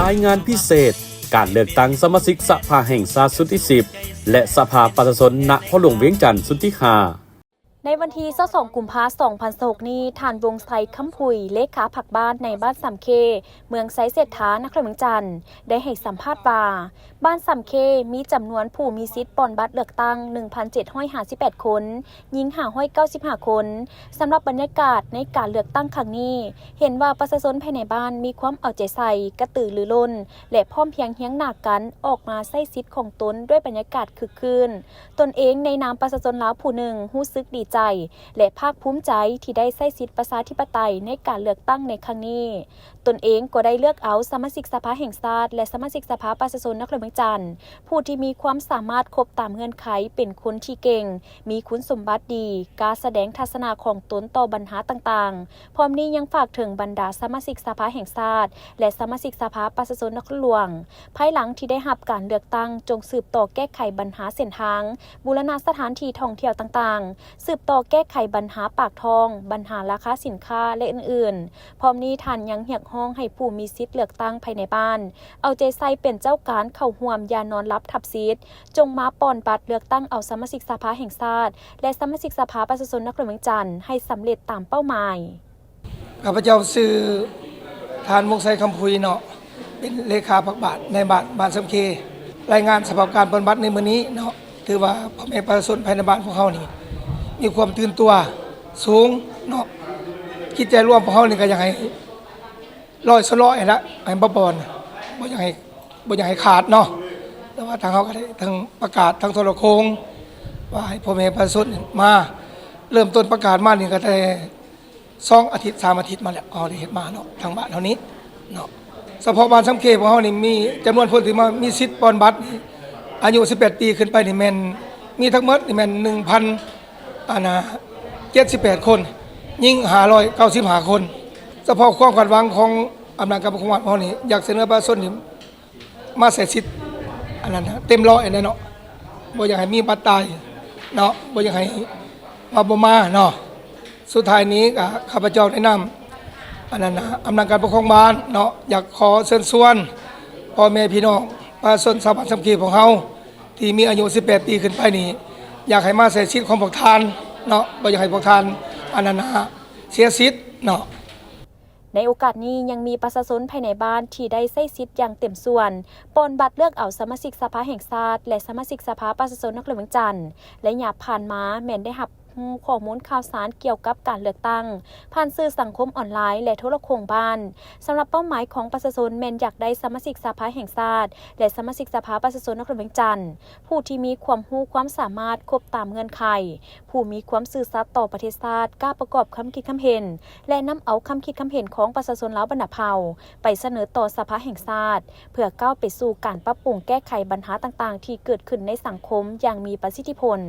รายงานพิเศษการเลือกตั้งสมาชิกสภาแห่งชาติสุดที่10และสภาประชาชนณพหลวงเวียงจันทร์สุดที่5ในวันที่22 กุมภาพันธ์ 2026 นี้ท่านวงไซคำพุยเลขาผักบ้านในบ้านสำเคเมืองไซเศรษฐานครเมืองจันทร์ได้ให้สัมภาษณ์ว่าบ้านสำเคมีจำนวนผู้มีสิทธิ์ปอนบัตรเลือกตั้ง 1,758 คนหญิง595 คนสำหรับบรรยากาศในการเลือกตั้งครั้งนี้เห็นว่าประชาชนภายในบ้านมีความเอาใจใส่กระตือรือร้นและพร้อมเพรียงเฮียงหน้ากันออกมาใช้สิทธิ์ของตนด้วยบรรยากาศคึกคืนตนเองในนามประชาชนลาวผู้หนึ่งรู้สึกดีใจและภาคภูมิใจที่ได้ใช้สิทธิประชาธิปไตยในการเลือกตั้งในครั้งนี้ตนเองก็ได้เลือกเอาสมาชิกสภาแห่งชาติและสมาชิกสภาประชาชนนครเมืองจันทร์ผู้ที่มีความสามารถครบตามเงื่อนไขเป็นคนที่เก่งมีคุณสมบัติดีการแสดงทัศนะของตนต่อปัญหาต่างๆพร้อมนี้ยังฝากถึงบรรดาสมาชิกสภาแห่งชาติและสมาชิกสภาประชาชนนครหลวงภายหลังที่ได้รับการเลือกตั้งจงสืบต่อแก้ไขปัญหาเส้นทางบูรณะสถานที่ท่องเที่ยวต่างๆสืบต่อแก้ไขปัญหาปากท้องปัญหาราคาสินค้าและอื่นๆพร้อมนี้ท่านยังเรียกร้องให้ผู้มีสิทธิ์เลือกตั้งภายในบ้านเอาใจใส่เป็นเจ้าการเข้าร่วมอย่านอนรับทับสิทธิ์จงมาป้อนบัตรเลือกตั้งเอาสมาชิกสภาแห่งชาติและสมาชิกสภาประชาชนนครเมืองจันทร์ให้สำเร็จตามเป้าหมายข้าพเจ้าชื่อทานวงไซคำพุยเนาะเป็นเลขาผักบาทในบ้านสำเครายงานสภาพการปฏิบัติในมื้อนี้เนาะถือว่าพ่อแม่ประชาชนภายในบ้านพวกเขานี่มีความตื่นตัวสูงเนาะคิดใจร่วมพวกเขานี่ก็อยากให้100%ละให้บ่ปอนบ่อยากให้ขาดเนาะแต่ว่าทางเขาก็ได้ทั้งประกาศทั้งโทรโคงว่าให้พ่อแม่ประชาชนมาเริ่มต้นประกาศมานี่ก็ได้2 อาทิตย์ 3 อาทิตย์มาแล้วเอาได้เฮ็ดมาเนาะทางบ้านเท่านี้เนาะเฉพาะบ้านสำเคของเฮานี่มีจำนวนคนที่มามีสิทธิ์ปอนบัตรนี่อายุ18 ปีขึ้นไปนี่แม่นมีทั้งหมดนี่แม่น 1,078 คนหญิง595 คนเฉพาะความคาดหวังของอำนาจการปกครองเฮานี่อยากเสนอประชาชนนี่มาใช้สิทธิ์อันนั้นเต็มร้อยแน่เนาะบ่อยากให้มีบัตรตายเนาะบ่อยากให้มาบ่มาเนาะสุดท้ายนี้ก็ข้าพเจ้าแนะนำอันนั้นนะอำนาจการปกครองบ้านเนาะอยากขอเชิญชวนพ่อแม่พี่น้องประชาชนชาวบ้านสำเคของเฮาที่มีอายุ18 ปีขึ้นไปนี่อยากให้มาใช้สิทธิ์ของพวกท่านเนาะบ่อยากให้พวกท่านอันนั้นนะเสียสิทธิ์เนาะในโอกาสนี้ยังมีประชาชนภายในบ้านที่ได้ใช้สิทธิ์อย่างเต็มส่วนปอนบัตรเลือกเอาสมาชิกสภาแห่งชาติและสมาชิกสภาประชาชนนครเมืองจันทร์และหยาบผ่านมาแม่นได้รับข้อมูลข่าวสารเกี่ยวกับการเลือกตั้งผ่านสื่อสังคมออนไลน์และโทรโข่งบ้านสำหรับเป้าหมายของประชาชนแม่นอยากได้สมาชิกสภาแห่งชาติและสมาชิกสภาประชาชนนครเมืองจันทร์ผู้ที่มีความรู้ความสามารถครบตามเงื่อนไขผู้มีความซื่อสัตย์ต่อประเทศชาติกล้าประกอบคำคิดคำเห็นและนำเอาคำคิดคำเห็นของประชาชนลาวบรรณเผ่าไปเสนอต่อสภาแห่งชาติเพื่อก้าวไปสู่การปรับปรุงแก้ไขปัญหาต่างๆที่เกิดขึ้นในสังคมอย่างมีประสิทธิผล